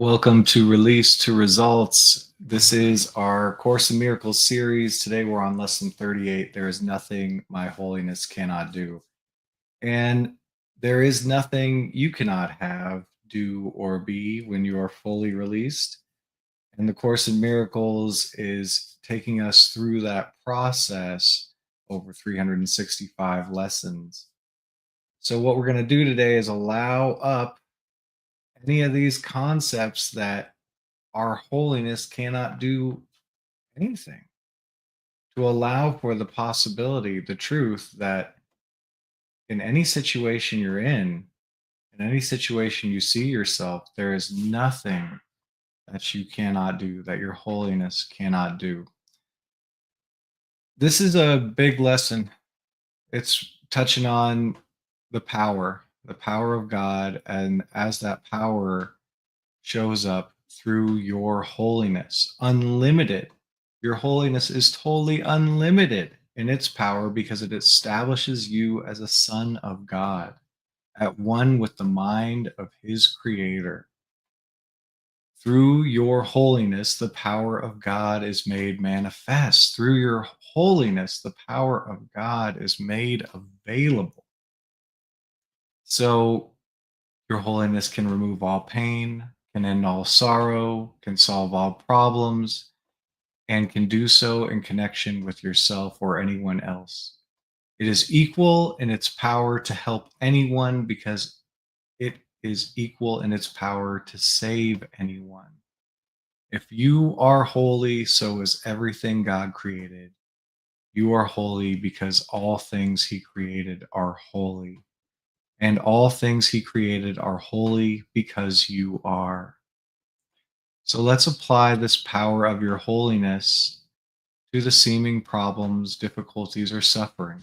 Welcome to Release to Results. This is our Course in Miracles series. Today we're on lesson 38. There is nothing my holiness cannot do. And there is nothing you cannot have, do, or be when you are fully released. And the Course in Miracles is taking us through that process over 365 lessons. So, what we're going to do today is allow up any of these concepts that our holiness cannot do anything, to allow for the possibility, the truth that in any situation you're in any situation you see yourself, there is nothing that you cannot do, that your holiness cannot do. This is a big lesson. It's touching on the power of God, and as that power shows up through your holiness, unlimited. Your holiness is totally unlimited in its power because it establishes you as a son of God, at one with the mind of his creator. Through your holiness, the power of God is made manifest. Through your holiness, the power of God is made available. So your holiness can remove all pain, can end all sorrow, can solve all problems, and can do so in connection with yourself or anyone else. It is equal in its power to help anyone because it is equal in its power to save anyone. If you are holy, so is everything God created. You are holy because all things he created are holy. And all things he created are holy because you are. So let's apply this power of your holiness to the seeming problems, difficulties, or suffering.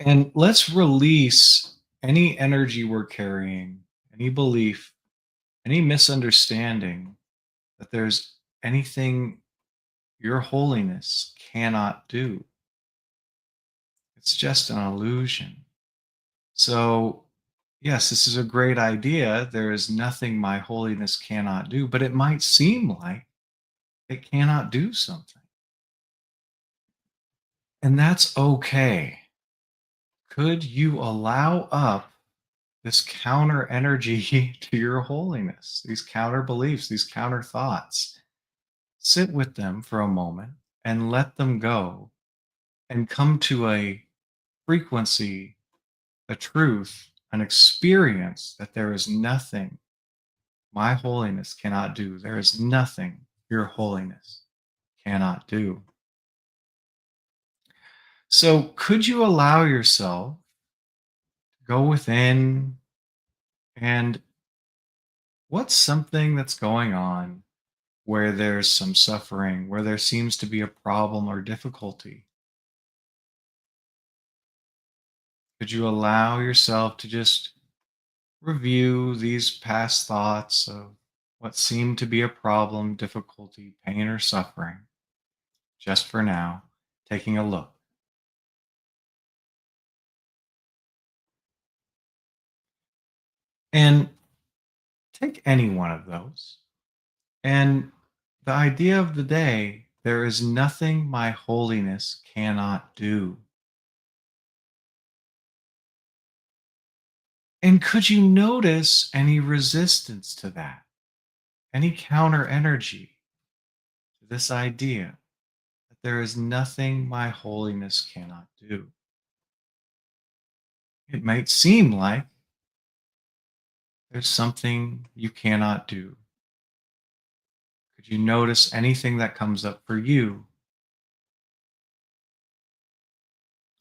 And let's release any energy we're carrying, any belief, any misunderstanding that there's anything your holiness cannot do. It's just an illusion. So, yes, this is a great idea. There is nothing my holiness cannot do, but it might seem like it cannot do something. And that's okay. Could you allow up this counter energy to your holiness, these counter beliefs, these counter thoughts? Sit with them for a moment and let them go and come to a frequency, a truth, an experience that there is nothing my holiness cannot do. There is nothing your holiness cannot do. So, could you allow yourself to go within and what's something that's going on where there's some suffering, where there seems to be a problem or difficulty? Could you allow yourself to just review these past thoughts of what seemed to be a problem, difficulty, pain, or suffering, just for now, taking a look? And take any one of those. And the idea of the day, there is nothing my holiness cannot do. And could you notice any resistance to that? Any counter energy to this idea that there is nothing my holiness cannot do? It might seem like there's something you cannot do. Could you notice anything that comes up for you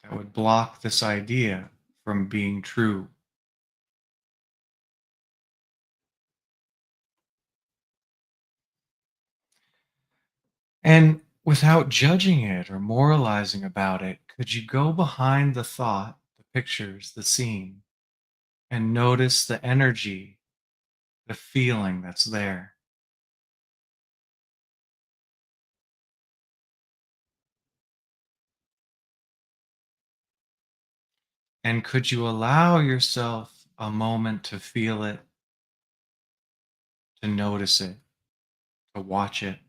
that would block this idea from being true? And without judging it or moralizing about it, could you go behind the thought, the pictures, the scene, and notice the energy, the feeling that's there? And could you allow yourself a moment to feel it to notice it, to watch it.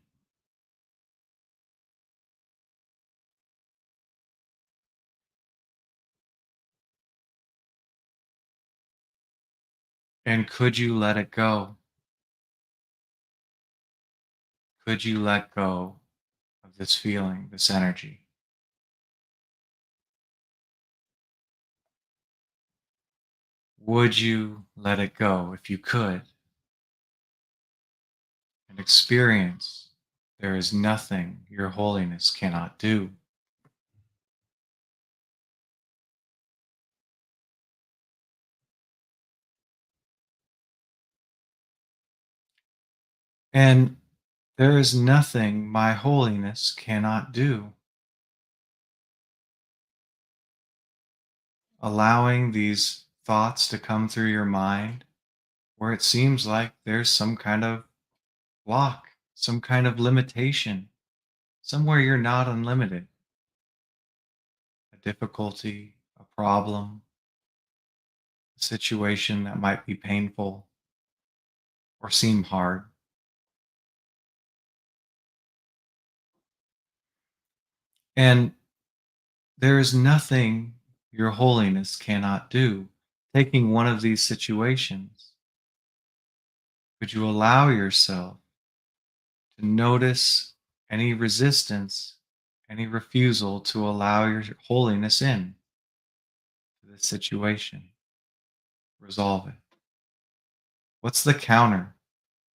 And could you let it go? Could you let go of this feeling, this energy? Would you let it go if you could and experience there is nothing your holiness cannot do? And there is nothing my holiness cannot do. Allowing these thoughts to come through your mind where it seems like there's some kind of block, some kind of limitation, somewhere you're not unlimited, a difficulty, a problem, a situation that might be painful or seem hard. And there is nothing your holiness cannot do. Taking one of these situations, could you allow yourself to notice any resistance, any refusal to allow your holiness in to this situation? Resolve it. What's the counter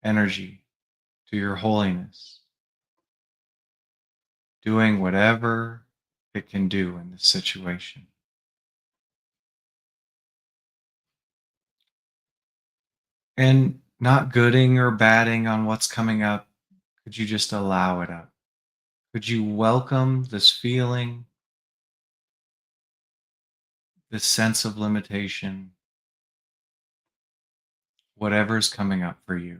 energy to your holiness doing whatever it can do in this situation? And not gooding or batting on what's coming up, could you just allow it up? Could you welcome this feeling, this sense of limitation, whatever's coming up for you?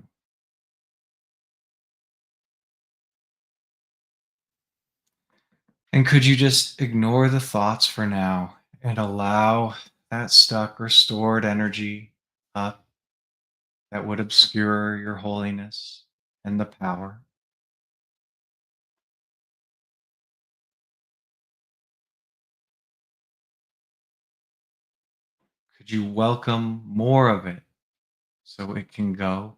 And could you just ignore the thoughts for now and allow that stuck or stored energy up that would obscure your holiness and the power? Could you welcome more of it so it can go,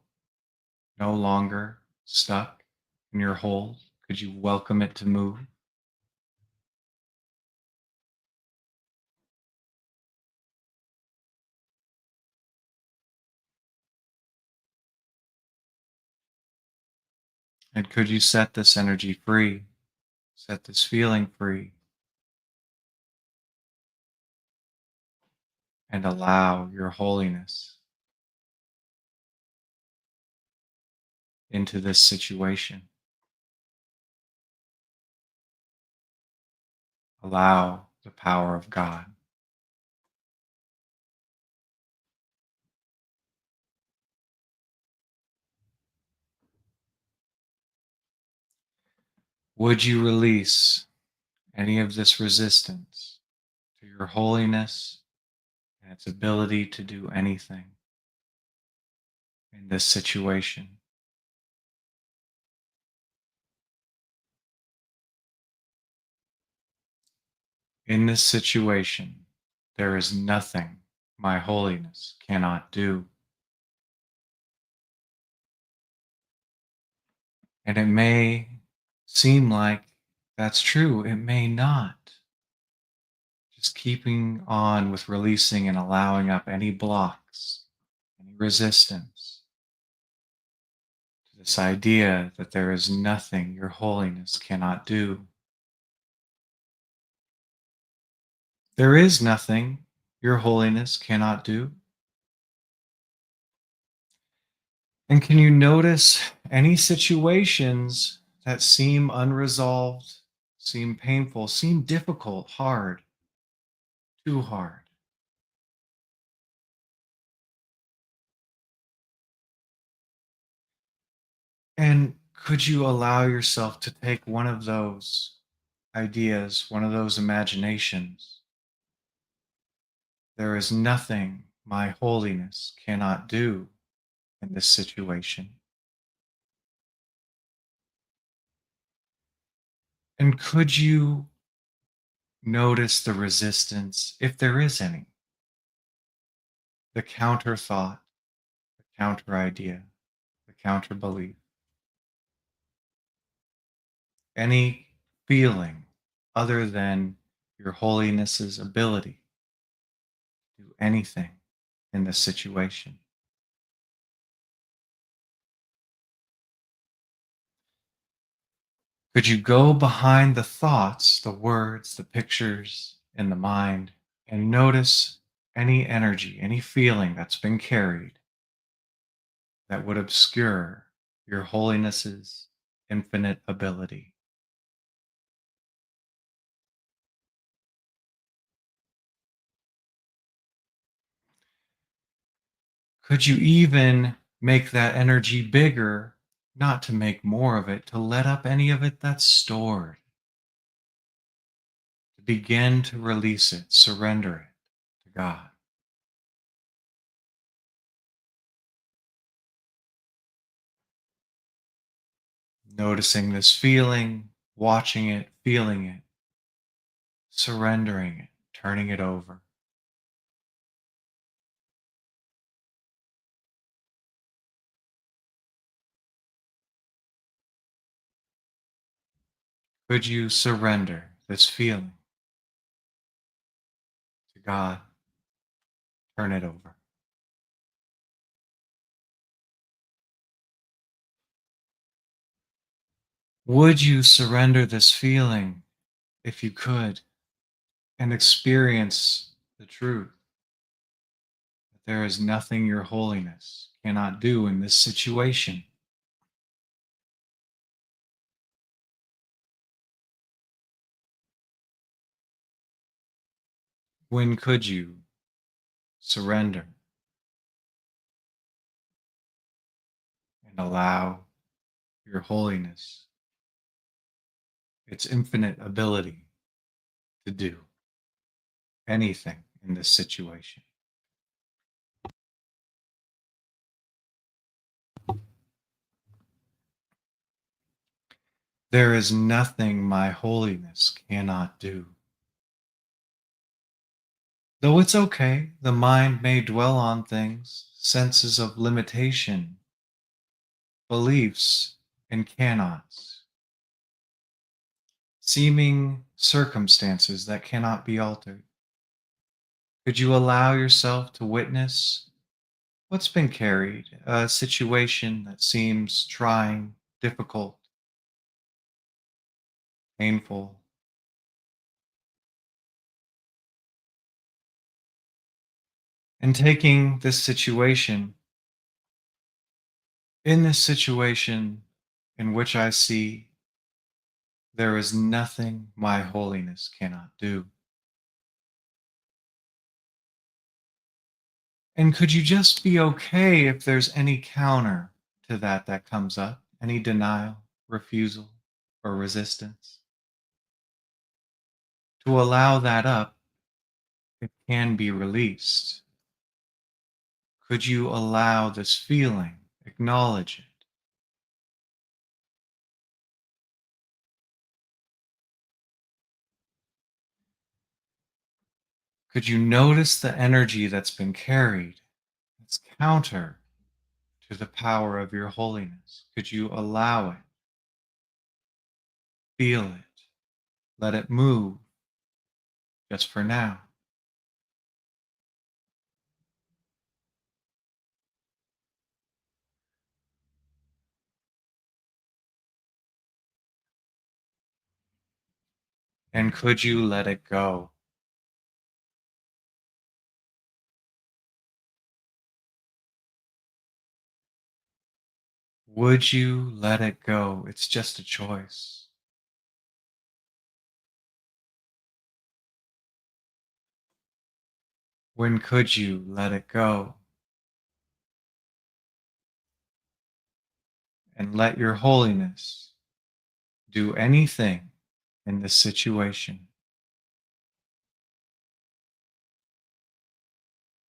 no longer stuck in your hold? Could you welcome it to move? And could you set this energy free, set this feeling free, and allow your holiness into this situation? Allow the power of God. Would you release any of this resistance to your holiness and its ability to do anything in this situation? In this situation, there is nothing my holiness cannot do. And it may seem like that's true, it may not. Just keeping on with releasing and allowing up any blocks, any resistance to this idea that there is nothing your holiness cannot do. There is nothing your holiness cannot do. And can you notice any situations that seem unresolved, seem painful, seem difficult, hard, too hard? And could you allow yourself to take one of those ideas, one of those imaginations? There is nothing my holiness cannot do in this situation. And could you notice the resistance, if there is any, the counter thought, the counter idea, the counter belief, any feeling other than your holiness's ability to do anything in this situation? Could you go behind the thoughts, the words, the pictures in the mind, and notice any energy, any feeling that's been carried that would obscure your holiness's infinite ability? Could you even make that energy bigger, not to make more of it, to let up any of it that's stored, to begin to release it, surrender it to God? Noticing this feeling, watching it, feeling it, surrendering it, turning it over. Could you surrender this feeling to God? Turn it over. Would you surrender this feeling if you could and experience the truth that there is nothing your holiness cannot do in this situation? When could you surrender and allow your holiness, its infinite ability to do anything in this situation? There is nothing my holiness cannot do. Though it's okay, the mind may dwell on things, senses of limitation, beliefs, and cannots, seeming circumstances that cannot be altered. Could you allow yourself to witness what's been carried, a situation that seems trying, difficult, painful, and taking this situation, in this situation in which I see there is nothing my holiness cannot do. And could you just be okay if there's any counter to that comes up? Any denial, refusal, or resistance? To allow that up, it can be released. Could you allow this feeling, acknowledge it? Could you notice the energy that's been carried? It's counter to the power of your holiness. Could you allow it, feel it, let it move just for now? And could you let it go? Would you let it go? It's just a choice. When could you let it go and let your holiness do anything in this situation?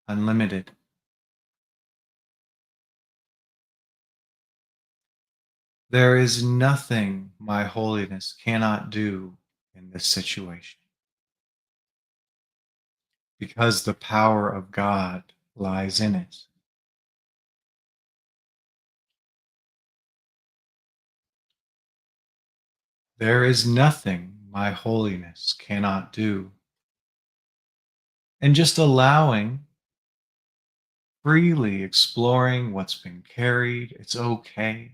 Unlimited. There is nothing my holiness cannot do in this situation because the power of God lies in it. There is nothing my holiness cannot do. And just allowing, freely exploring what's been carried, it's okay.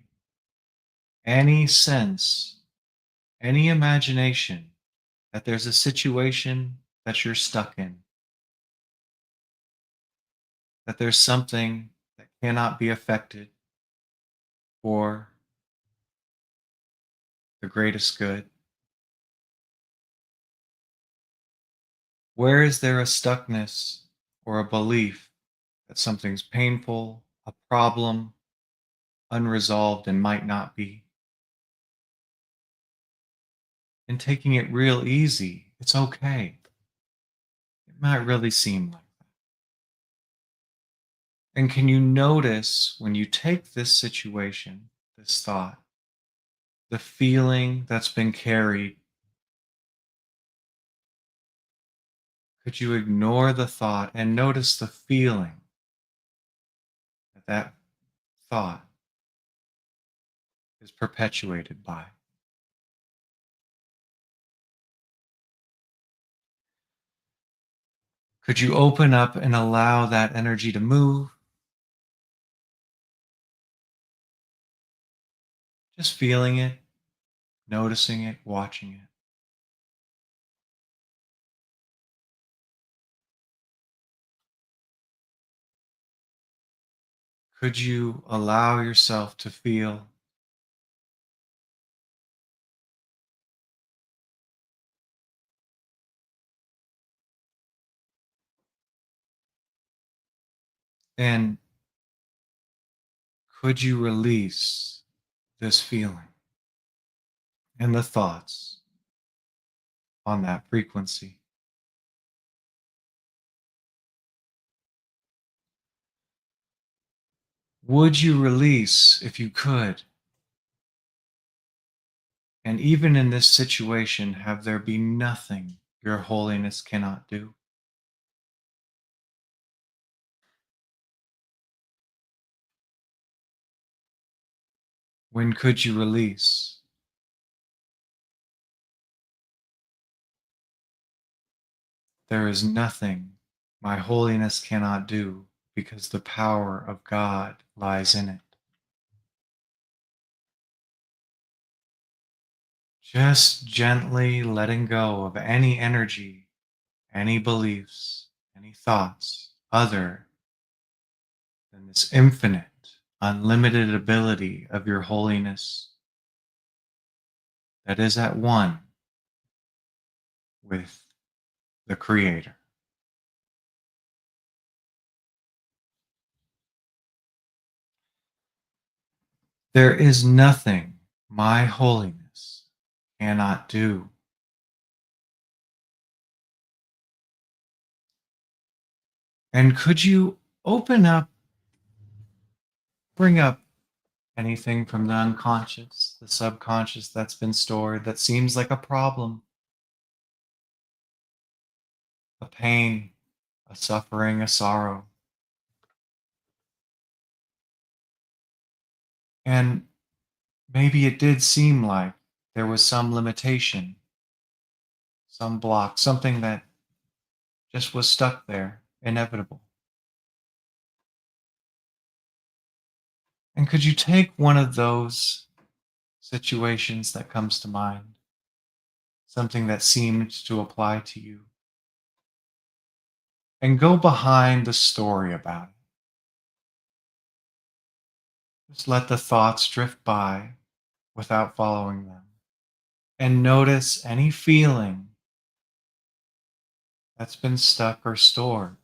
Any sense, any imagination that there's a situation that you're stuck in, that there's something that cannot be affected for the greatest good. Where is there a stuckness or a belief that something's painful, a problem, unresolved, and might not be? And taking it real easy, it's okay. It might really seem like that. And can you notice when you take this situation, this thought, the feeling that's been carried? Could you ignore the thought and notice the feeling that that thought is perpetuated by? Could you open up and allow that energy to move? Just feeling it, noticing it, watching it. Could you allow yourself to feel? And could you release this feeling and the thoughts on that frequency? Would you release if you could? And even in this situation, have there be nothing your holiness cannot do? When could you release? There is nothing my holiness cannot do because the power of God lies in it. Just gently letting go of any energy, any beliefs, any thoughts other than this infinite, unlimited ability of your holiness that is at one with the Creator. There is nothing my holiness cannot do. And could you open up, bring up anything from the unconscious, the subconscious that's been stored that seems like a problem, a pain, a suffering, a sorrow? And maybe it did seem like there was some limitation, some block, something that just was stuck there, inevitable. And could you take one of those situations that comes to mind, something that seemed to apply to you, and go behind the story about it? Just let the thoughts drift by without following them. And notice any feeling that's been stuck or stored.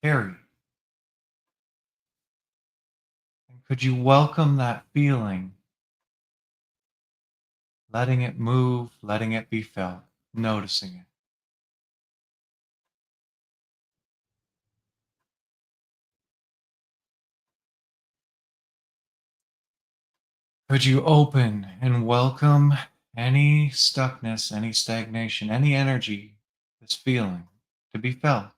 Carry. And could you welcome that feeling, letting it move, letting it be felt, noticing it? Could you open and welcome any stuckness, any stagnation, any energy, this feeling to be felt?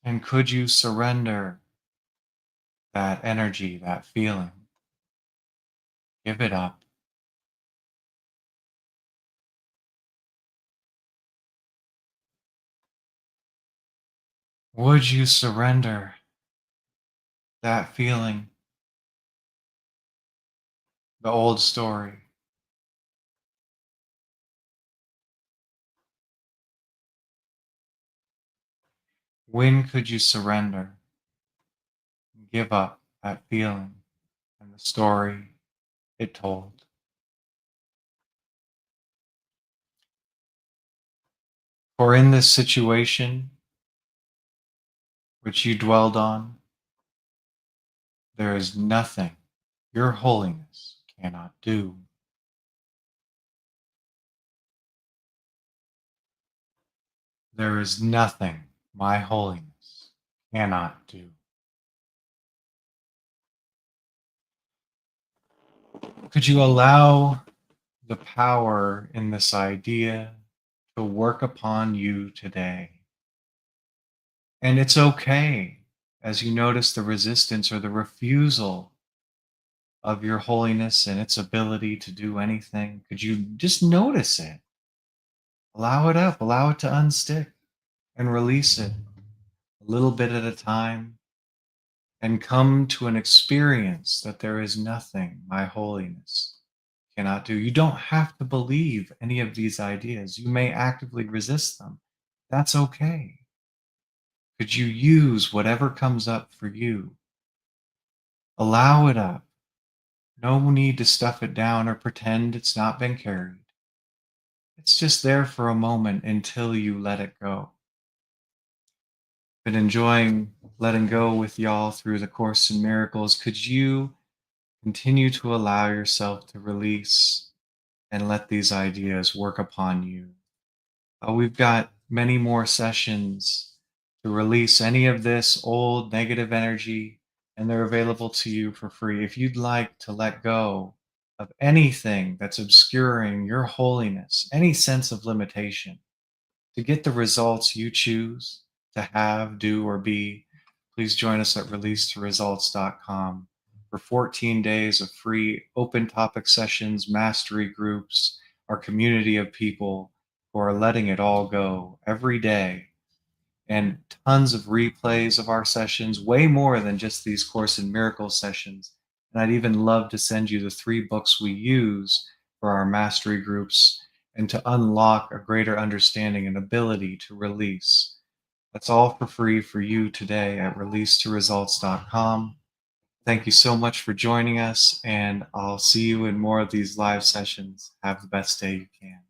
And could you surrender that energy, that feeling? Give it up. Would you surrender that feeling, the old story? When could you surrender and give up that feeling and the story it told? For in this situation which you dwelled on, there is nothing your holiness cannot do. There is nothing my holiness cannot do. Could you allow the power in this idea to work upon you today? And it's okay as you notice the resistance or the refusal of your holiness and its ability to do anything. Could you just notice it? Allow it up, allow it to unstick and release it a little bit at a time and come to an experience that there is nothing my holiness cannot do. You don't have to believe any of these ideas. You may actively resist them. That's okay. Could you use whatever comes up for you? Allow it up. No need to stuff it down or pretend it's not been carried. It's just there for a moment until you let it go. Been enjoying letting go with y'all through the Course in Miracles. Could you continue to allow yourself to release and let these ideas work upon you? We've got many more sessions to release any of this old negative energy, and they're available to you for free. If you'd like to let go of anything that's obscuring your holiness, any sense of limitation, to get the results you choose to have, do, or be, please join us at releasetoresults.com for 14 days of free open topic sessions, mastery groups, our community of people who are letting it all go every day, and tons of replays of our sessions, way more than just these Course in Miracles sessions. And I'd even love to send you the 3 books we use for our mastery groups and to unlock a greater understanding and ability to release. That's all for free for you today at releasetoresults.com. Thank you so much for joining us, and I'll see you in more of these live sessions. Have the best day you can.